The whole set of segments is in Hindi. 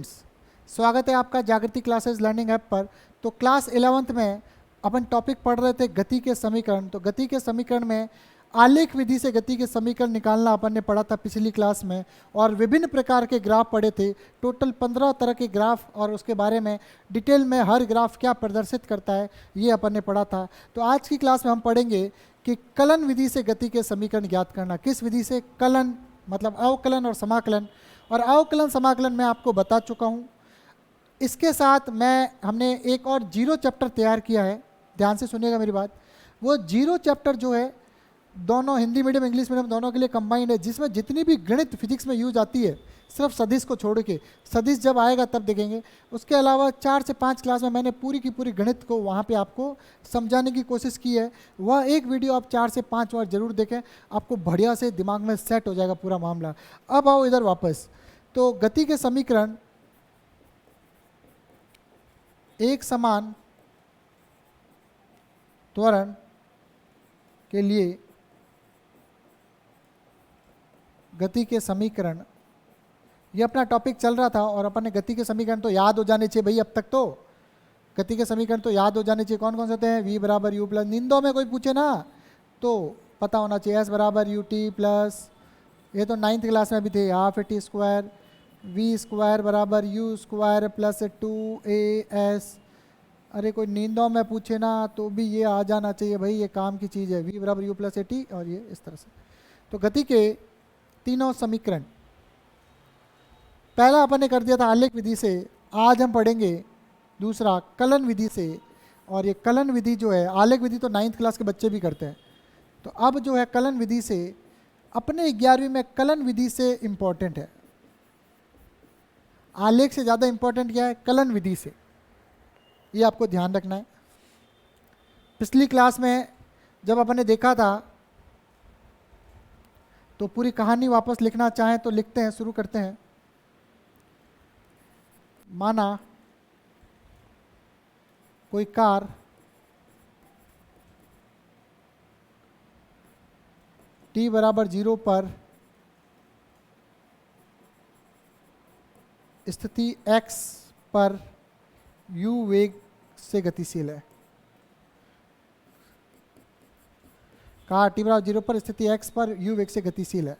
स्वागत है आपका जागृति क्लासेस लर्निंग ऐप पर। तो क्लास 11th में अपन टॉपिक पढ़ रहे थे गति के समीकरण। तो गति के समीकरण में आलेख विधि से गति के समीकरण निकालना अपन ने पढ़ा था पिछली क्लास में, और विभिन्न प्रकार के ग्राफ पढ़े थे। टोटल 15 तरह के ग्राफ, और उसके बारे में डिटेल में हर ग्राफ क्या प्रदर्शित करता है ये अपन ने पढ़ा था। तो आज की क्लास में हम पढ़ेंगे कि कलन विधि से गति के समीकरण ज्ञात करना। किस विधि से? कलन मतलब अवकलन और समाकलन। और अवकलन समाकलन मैं आपको बता चुका हूँ। इसके साथ हमने एक और जीरो चैप्टर तैयार किया है, ध्यान से सुनिएगा मेरी बात। वो जीरो चैप्टर जो है दोनों हिंदी मीडियम इंग्लिश मीडियम दोनों के लिए कंबाइंड है, जिसमें जितनी भी गणित फिजिक्स में यूज आती है, सिर्फ सदिश को छोड़ के, सदिश जब आएगा तब देखेंगे। उसके अलावा 4 से 5 क्लास में मैंने पूरी की पूरी गणित को वहाँ पे आपको समझाने की कोशिश की है। वह एक वीडियो आप 4 से 5 बार जरूर देखें, आपको बढ़िया से दिमाग में सेट हो जाएगा पूरा मामला। अब आओ इधर वापस। तो गति के समीकरण एक समान त्वरण के लिए गति के समीकरण, ये अपना टॉपिक चल रहा था, और अपन ने गति के समीकरण तो याद हो जाने चाहिए भाई। अब तक तो गति के समीकरण तो याद हो जाने चाहिए। कौन कौन से होते हैं? v बराबर यू प्लस, नींदों में कोई पूछे ना तो पता होना चाहिए। s बराबर यू टी प्लस, ये तो 9th क्लास में भी थे, half a t square, v square बराबर यू स्क्वायर प्लस 2as। अरे कोई नींदों में पूछे ना तो भी ये आ जाना चाहिए भाई, ये काम की चीज़ है। v बराबर यू प्लस ए टी, और ये इस तरह से। तो गति के तीनों समीकरण पहला अपन ने कर दिया था आलेख विधि से। आज हम पढ़ेंगे दूसरा कलन विधि से। और ये कलन विधि जो है, आलेख विधि तो 9th क्लास के बच्चे भी करते हैं। तो अब जो है कलन विधि से, अपने 11वीं में कलन विधि से इम्पोर्टेंट है। आलेख से ज़्यादा इम्पोर्टेंट क्या है? कलन विधि से। ये आपको ध्यान रखना है। पिछली क्लास में जब अपन ने देखा था, तो पूरी कहानी वापस लिखना चाहें तो लिखते हैं, शुरू करते हैं। माना कोई कार t बराबर 0 पर स्थिति x पर u वेग से गतिशील है। कार t बराबर 0 पर स्थिति x पर u वेग से गतिशील है,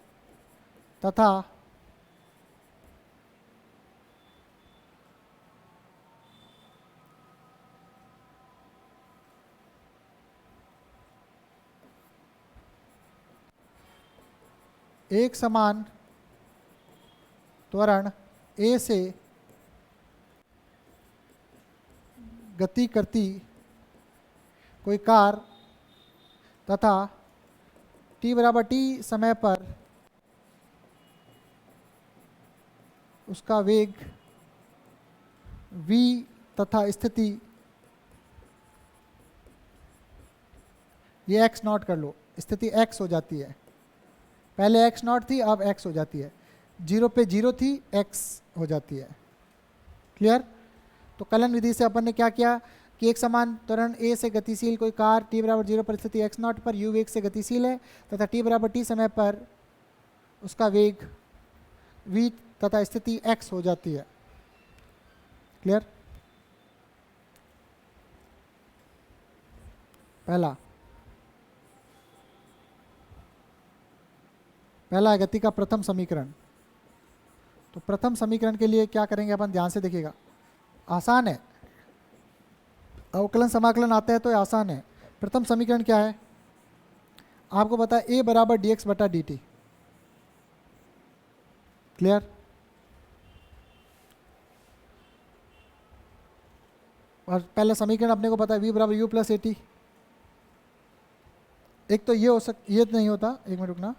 तथा एक समान त्वरण a से गति करती कोई कार तथा t बराबर t समय पर उसका वेग v तथा स्थिति, ये x नॉट कर लो, स्थिति x हो जाती है। पहले x नॉट थी, अब x हो जाती है। 0 पे 0 थी, x हो जाती है। क्लियर? तो कलन विधि से अपन ने क्या किया कि एक समान त्वरण a से गतिशील कोई कार t बराबर 0 पर स्थिति x नॉट पर u वेग से गतिशील है, तथा t बराबर t समय पर उसका वेग v तथा स्थिति x हो जाती है। क्लियर? पहला है गति का प्रथम समीकरण। तो प्रथम समीकरण के लिए क्या करेंगे अपन, ध्यान से देखिएगा। आसान है, अवकलन समाकलन आते हैं तो आसान है। प्रथम समीकरण क्या है? आपको पता है a बराबर dx बटा dt। क्लियर? और पहला समीकरण अपने को पता है v बराबर u प्लस ए टी। एक तो ये हो ये नहीं होता, एक मिनट रुकना,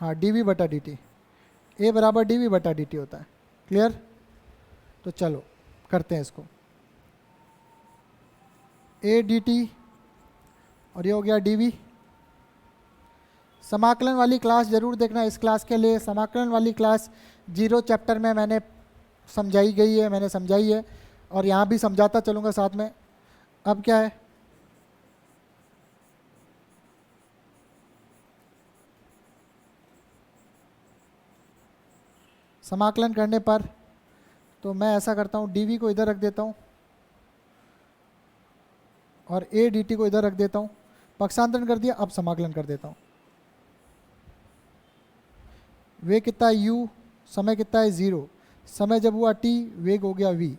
हाँ, dv बटा dt, a बराबर dv बटा dt होता है। क्लियर? तो चलो करते हैं इसको। a dt और ये हो गया dv। समाकलन वाली क्लास जरूर देखना। इस क्लास के लिए समाकलन वाली क्लास जीरो चैप्टर में मैंने समझाई गई है, मैंने समझाई है, और यहाँ भी समझाता चलूँगा साथ में। अब क्या है, समाकलन करने पर तो मैं ऐसा करता हूँ, dv को इधर रख देता हूँ और a dt को इधर रख देता हूँ, पक्षांतरण कर दिया। अब समाकलन कर देता हूँ। वेग कितना है u, समय कितना है 0, समय जब हुआ t, वेग हो गया v।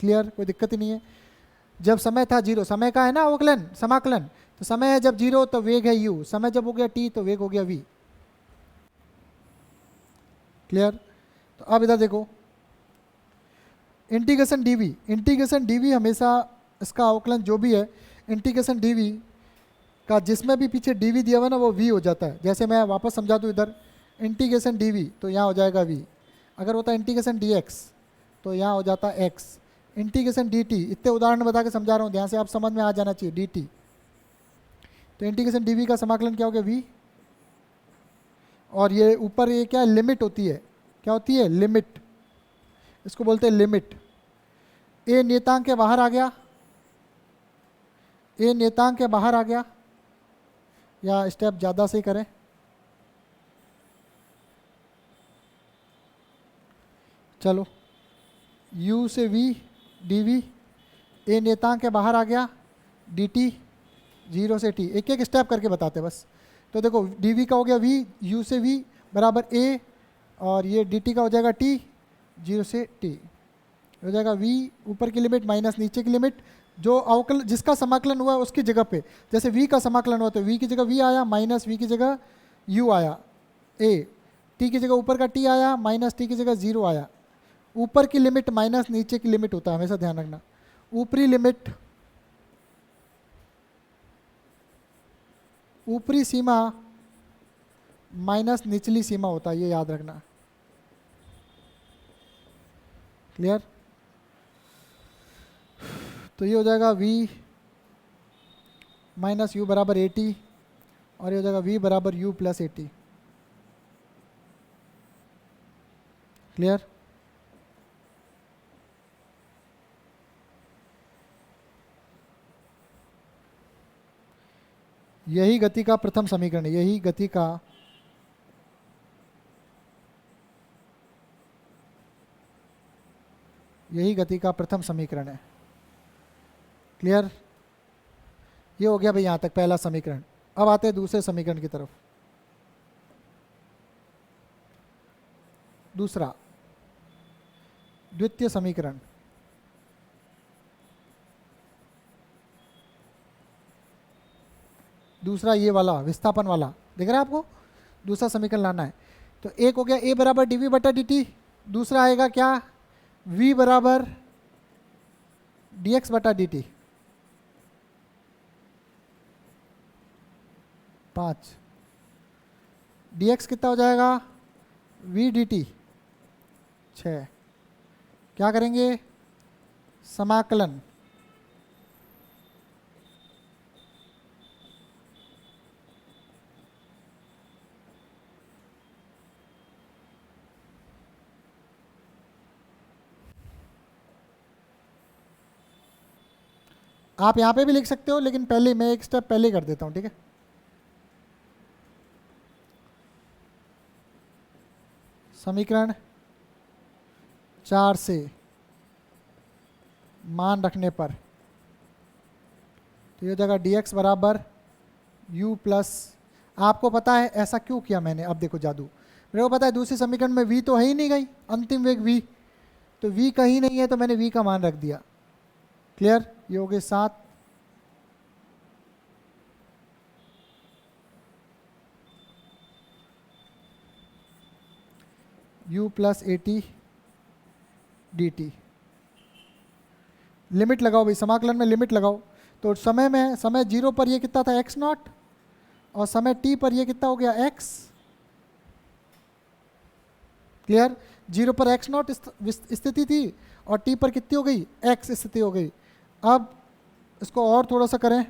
क्लियर, कोई दिक्कत ही नहीं है। जब समय था 0, समय का है ना अवकलन समाकलन, तो समय है जब 0 तो वेग है u, समय जब हो गया t तो वेग हो गया v। क्लियर। तो अब इधर देखो, इंटीग्रेशन dv, इंटीग्रेशन dv हमेशा इसका अवकलन जो भी है इंटीग्रेशन dv का, जिसमें भी पीछे dv दिया हुआ ना वो v हो जाता है। जैसे मैं वापस समझा दूँ, इधर इंटीग्रेशन dv तो यहाँ हो जाएगा v, अगर होता इंटीग्रेशन dx तो यहाँ हो जाता x, इंटीग्रेशन dt, इतने उदाहरण बता के समझा रहा हूँ, ध्यान से आप समझ में आ जाना चाहिए dt। तो इंटीग्रेशन dv का समाकलन क्या हो गया v, और ये ऊपर ये क्या है, लिमिट होती है। क्या होती है, लिमिट, इसको बोलते हैं लिमिट। a नियतांक के बाहर आ गया, a नियतांक के बाहर आ गया, या स्टेप ज़्यादा से करें, चलो u से v dv, a नियतांक के बाहर आ गया, dt 0 से t, एक एक स्टेप करके बताते बस। तो देखो dv का हो गया v, u से v बराबर a, और ये dt का हो जाएगा t 0 से t, हो जाएगा v ऊपर की लिमिट माइनस नीचे की लिमिट, जो अवकल जिसका समाकलन हुआ है उसकी जगह पे, जैसे v का समाकलन हुआ तो v की जगह v आया, माइनस v की जगह u आया, a t की जगह ऊपर का t आया, माइनस t की जगह 0 आया। ऊपर की लिमिट माइनस नीचे की लिमिट होता है, हमेशा ध्यान रखना। ऊपरी लिमिट, ऊपरी सीमा माइनस निचली सीमा होता है, ये याद रखना। क्लियर। तो ये हो जाएगा v माइनस यू बराबर ए टी, और ये हो जाएगा v बराबर u plus A T. Clear. यही गति का प्रथम समीकरण है, यही गति का प्रथम समीकरण है। क्लियर। ये हो गया भाई यहाँ तक पहला समीकरण। अब आते हैं दूसरे समीकरण की तरफ। दूसरा द्वितीय समीकरण, दूसरा ये वाला विस्थापन वाला दिख रहा है आपको, दूसरा समीकरण लाना है। तो एक हो गया a बराबर डी वी बटा डी टी, दूसरा आएगा क्या, v बराबर डी एक्स बटा डी टी। 5 डी एक्स कितना हो जाएगा, v डी टी 6। क्या करेंगे, समाकलन, आप यहाँ पे भी लिख सकते हो, लेकिन पहले मैं एक स्टेप पहले कर देता हूँ, ठीक है। समीकरण 4 से मान रखने पर तो ये हो जाएगा डी एक्स बराबर u प्लस, आपको पता है ऐसा क्यों किया मैंने, अब देखो जादू, मेरे को पता है दूसरे समीकरण में v तो है ही नहीं गई, अंतिम वेग v, तो v कहीं नहीं है तो मैंने v का मान रख दिया। क्लियर। ये हो गए 7, u plus A T D T. Limit लगाओ भाई, समाकलन में लिमिट लगाओ। तो समय में, समय 0 पर ये कितना था x नॉट, और समय t पर ये कितना हो गया x। क्लियर। 0 पर x नॉट स्थिति थी और t पर कितनी हो गई, x स्थिति हो गई। अब इसको और थोड़ा सा करें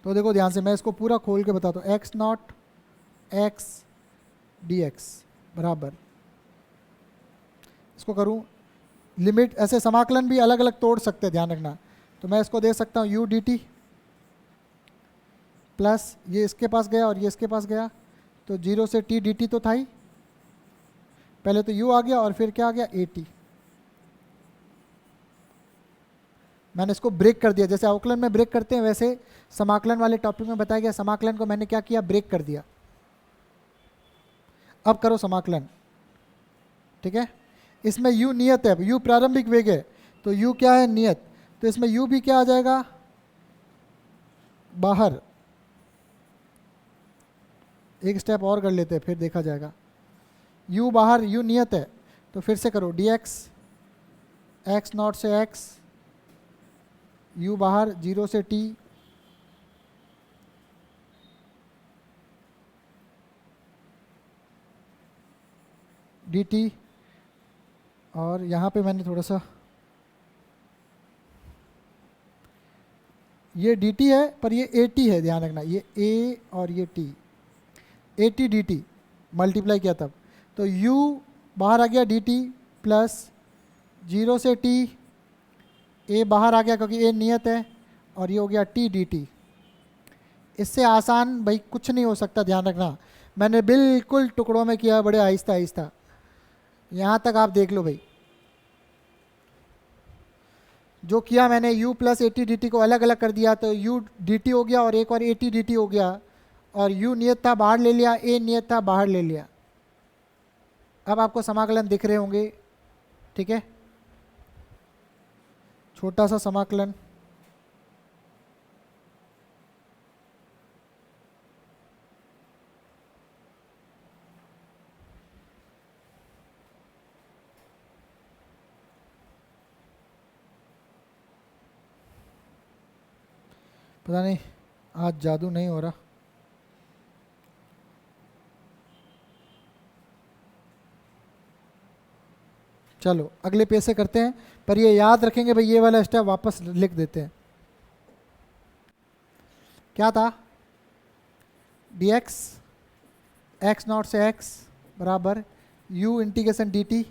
तो देखो ध्यान से, मैं इसको पूरा खोल के बताता हूँ। x नॉट x dx बराबर, इसको करूँ लिमिट, ऐसे समाकलन भी अलग अलग तोड़ सकते हैं, ध्यान रखना। तो मैं इसको दे सकता हूँ u dt प्लस ये इसके पास गया और ये इसके पास गया, तो 0 से t dt तो था ही, पहले तो u आ गया और फिर क्या आ गया at। मैंने इसको ब्रेक कर दिया, जैसे अवकलन में ब्रेक करते हैं वैसे समाकलन वाले टॉपिक में बताया गया समाकलन को मैंने क्या किया, ब्रेक कर दिया। अब करो समाकलन, ठीक है। इसमें u नियत है, u प्रारंभिक वेग है तो u क्या है, नियत, तो इसमें u भी क्या आ जाएगा, बाहर। एक स्टेप और कर लेते हैं फिर देखा जाएगा। u बाहर, u नियत है तो फिर से करो dx x नॉट से x, u बाहर 0 से t, dt, और यहाँ पे मैंने थोड़ा सा ये dt है पर ये at है, ध्यान रखना, ये a और ये t, at dt मल्टीप्लाई किया तब, तो u बाहर आ गया dt प्लस 0 से t, a बाहर आ गया क्योंकि a नियत है, और ये हो गया t dt। इससे आसान भाई कुछ नहीं हो सकता, ध्यान रखना, मैंने बिल्कुल टुकड़ों में किया, बड़े आहिस्ता आहिस्ता, यहाँ तक आप देख लो भाई। जो किया मैंने u प्लस at dt को अलग अलग कर दिया तो u dt हो गया और एक और at dt हो गया, और u नियत था बाहर ले लिया, a नियत था बाहर ले लिया। अब आपको समाकलन दिख रहे होंगे, ठीक है, छोटा सा समाकलन। पता नहीं आज जादू नहीं हो रहा। चलो अगले पेज से करते हैं, पर ये याद रखेंगे भाई, ये वाला स्टेप वापस लिख देते हैं। क्या था, dx x नॉट से x बराबर u integration dt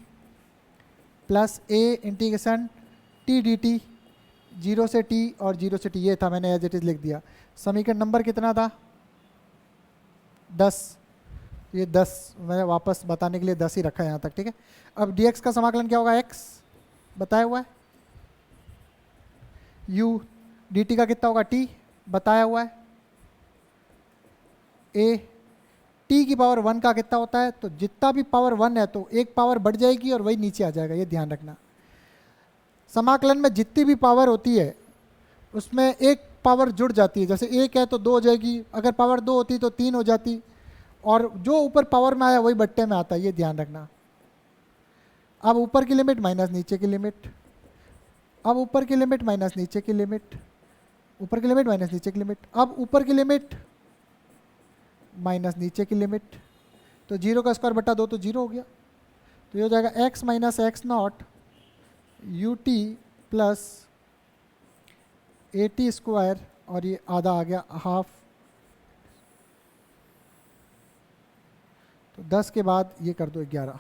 plus a integration t dt 0 से t और 0 से t, ये था, मैंने एज इट इज लिख दिया। समीकरण नंबर कितना था, 10, ये 10 मैं वापस बताने के लिए 10 ही रखा है यहाँ तक, ठीक है। अब dx का समाकलन क्या होगा, x बताया हुआ है, u dt का कितना होगा, t बताया हुआ है, a t की पावर 1 का कितना होता है, तो जितना भी पावर 1 है तो एक पावर बढ़ जाएगी और वही नीचे आ जाएगा, ये ध्यान रखना। समाकलन में जितनी भी पावर होती है उसमें एक पावर जुड़ जाती है, जैसे 1 है तो 2 हो जाएगी, अगर पावर 2 होती तो 3 हो जाती, और जो ऊपर पावर में आया वही बट्टे में आता है, ये ध्यान रखना। अब ऊपर की लिमिट माइनस नीचे की लिमिट, अब ऊपर की लिमिट माइनस नीचे की लिमिट, ऊपर की लिमिट माइनस नीचे की लिमिट, अब ऊपर की लिमिट माइनस नीचे की लिमिट, तो 0 का स्क्वायर बटा 2 तो 0 हो गया, तो ये हो जाएगा x minus x not ut plus at square, और ये आधा आ गया हाफ, तो 10 के बाद ये कर दो 11।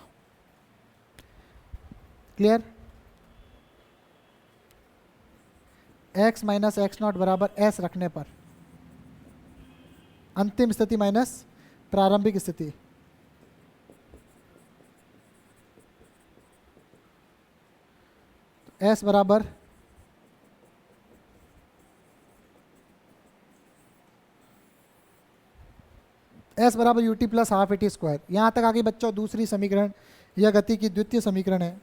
Clear, x minus x not बराबर s रखने पर अंतिम स्थिति माइनस प्रारंभिक स्थिति, तो s बराबर s बराबर ut plus half at square. यहाँ तक आगे बच्चों दूसरी समीकरण या गति की द्वितीय समीकरण है।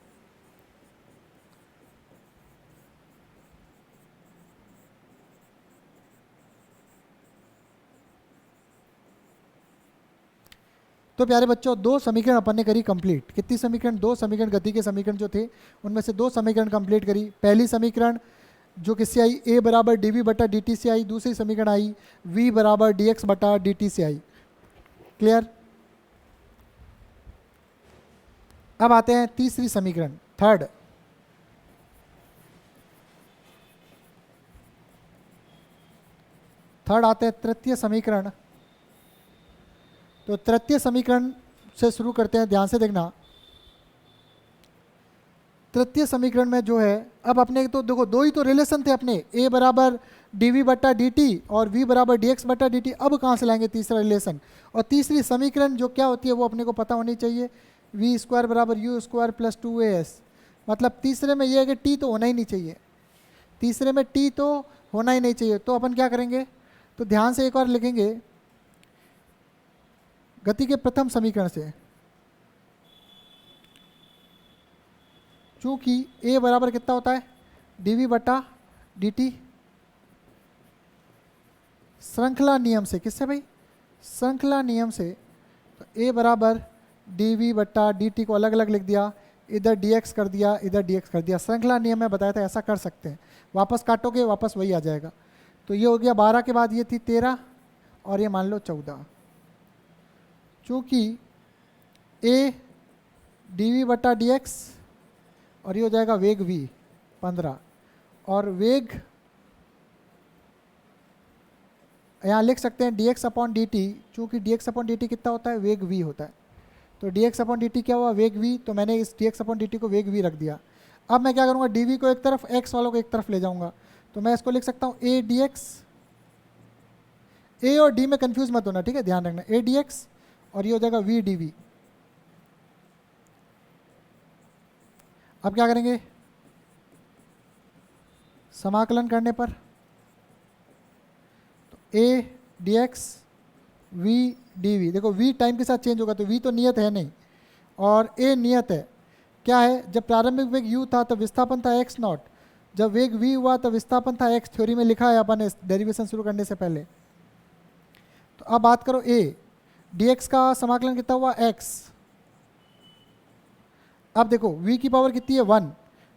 तो प्यारे बच्चों दो समीकरण अपन ने करी कंप्लीट। कितनी समीकरण, दो समीकरण, गति के समीकरण जो थे उनमें से दो समीकरण कंप्लीट करी। पहली समीकरण जो किससे आई, a बराबर डी वी बटा डी टी से आई। दूसरी समीकरण आई v बराबर डी एक्स बटा डी टी से आई। क्लियर। अब आते हैं तीसरी समीकरण, थर्ड। थर्ड आते हैं तृतीय समीकरण। तो तृतीय समीकरण से शुरू करते हैं, ध्यान से देखना। तृतीय समीकरण में जो है, अब अपने तो देखो दो ही तो रिलेशन थे अपने, a बराबर डी वी बटा डी टी और v बराबर डी एक्स बटा डी टी। अब कहाँ से लाएंगे तीसरा रिलेशन। और तीसरी समीकरण जो क्या होती है वो अपने को पता होनी चाहिए। वी स्क्वायर बराबर यू स्क्वायर प्लस 2as। मतलब तीसरे में ये है कि टी तो होना ही नहीं चाहिए, तीसरे में टी तो होना ही नहीं चाहिए। तो अपन क्या करेंगे, तो ध्यान से एक बार लिखेंगे गति के प्रथम समीकरण से, चूंकि ए बराबर कितना होता है dv बटा dt, श्रृंखला नियम से, किससे भाई, श्रृंखला नियम से, तो a बराबर dv बटा dt को अलग अलग लिख दिया, इधर dx कर दिया, इधर dx कर दिया। श्रृंखला नियम में बताया था ऐसा कर सकते हैं, वापस काटोगे वापस वही आ जाएगा। तो ये हो गया 12 के बाद ये थी 13 और ये मान लो 14। चूँकि a dv बटा dx और ये हो जाएगा वेग v 15, और वेग यहाँ लिख सकते हैं dx अपॉन dt, चूँकि dx अपॉन dt कितना होता है, वेग v होता है। तो dx अपॉन dt क्या हुआ, वेग v, तो मैंने इस dx अपॉन dt को वेग v रख दिया। अब मैं क्या करूँगा, dv को एक तरफ, x वालों को एक तरफ ले जाऊँगा, तो मैं इसको लिख सकता हूँ a dx, a और d में कंफ्यूज मत होना, ठीक है, ध्यान रखना, a dx और ये हो जाएगा v dv। अब क्या करेंगे, समाकलन करने पर तो a dx v dv, देखो v टाइम के साथ चेंज होगा, तो v तो नियत है नहीं और a नियत है। क्या है, जब प्रारंभिक वेग u था तो विस्थापन था x नॉट, जब वेग v हुआ तो विस्थापन था x, थ्योरी में लिखा है अपन ने डेरिवेशन शुरू करने से पहले। तो अब बात करो a dx का समाकलन कितना हुआ x। अब देखो v की पावर कितनी है 1,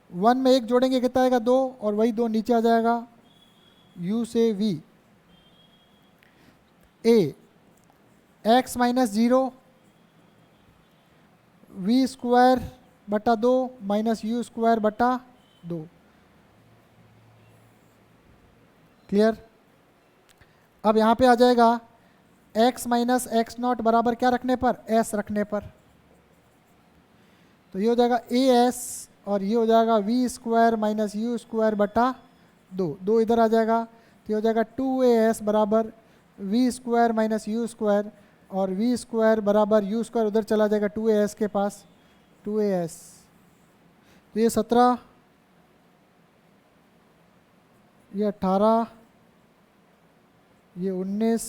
1 में एक जोड़ेंगे कितना आएगा 2, और वही 2 नीचे आ जाएगा u से v। a x minus 0 v square बटा 2 माइनस यू स्क्वायर बटा 2। क्लियर। अब यहाँ पे आ जाएगा x माइनस एक्स नॉट बराबर क्या रखने पर, s रखने पर, तो ये हो जाएगा as और ये हो जाएगा v square minus you square बटा 2, 2 इधर आ जाएगा, तो ये हो जाएगा 2as बराबर v square minus you square, और v स्क्वायर बराबर यू स्क्वायर उधर चला जाएगा 2as के पास, 2as, तो ये 17, ये 18, ये 19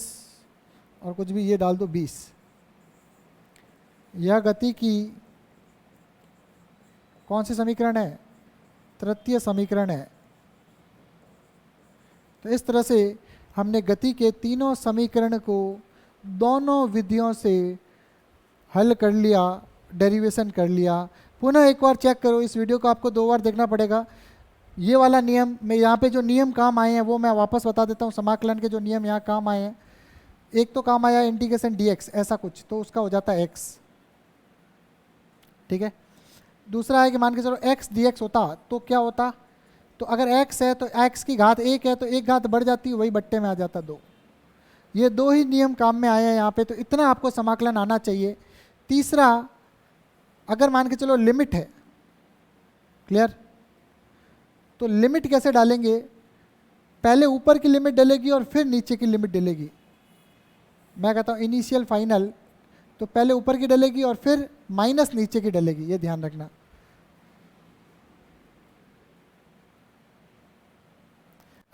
और कुछ भी ये डाल दो 20। यह गति की कौन सी समीकरण है, तृतीय समीकरण है। तो इस तरह से हमने गति के तीनों समीकरण को दोनों विधियों से हल कर लिया, डेरिवेशन कर लिया। पुनः एक बार चेक करो, इस वीडियो को आपको 2 बार देखना पड़ेगा। ये वाला नियम में यहाँ पे जो नियम काम आए हैं वो मैं वापस बता देता हूँ, समाकलन के जो नियम यहाँ काम आए हैं। एक तो काम आया इंटीग्रेशन dx ऐसा कुछ, तो उसका हो जाता है x, ठीक है। दूसरा है कि मान के चलो x dx होता तो क्या होता, तो अगर x है तो x की घात 1 है तो एक घात बढ़ जाती है, वही बट्टे में आ जाता 2। ये 2 ही नियम काम में आए हैं यहाँ पे, तो इतना आपको समाकलन आना चाहिए। तीसरा, अगर मान के चलो लिमिट है, क्लियर, तो लिमिट कैसे डालेंगे, पहले ऊपर की लिमिट डलेगी और फिर नीचे की लिमिट डलेगी। मैं कहता हूँ इनिशियल फाइनल, तो पहले ऊपर की डलेगी और फिर माइनस नीचे की डलेगी, ये ध्यान रखना।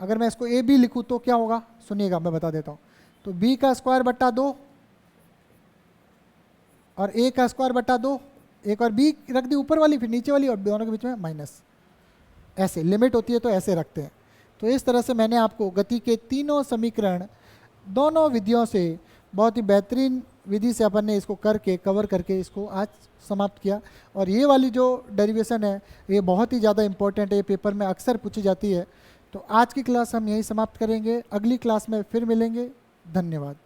अगर मैं इसको ए बी लिखूँ तो क्या होगा, सुनिएगा मैं बता देता हूँ। तो b का स्क्वायर बट्टा 2 और a का स्क्वायर बट्टा 2, एक और b रख दी ऊपर वाली फिर नीचे वाली और दोनों के बीच में माइनस, ऐसे लिमिट होती है तो ऐसे रखते हैं। तो इस तरह से मैंने आपको गति के तीनों समीकरण दोनों विधियों से बहुत ही बेहतरीन विधि से अपन ने इसको करके कवर करके इसको आज समाप्त किया। और ये वाली जो डेरिवेशन है ये बहुत ही ज़्यादा इंपॉर्टेंट है, ये पेपर में अक्सर पूछी जाती है। तो आज की क्लास हम यहीं समाप्त करेंगे, अगली क्लास में फिर मिलेंगे। धन्यवाद।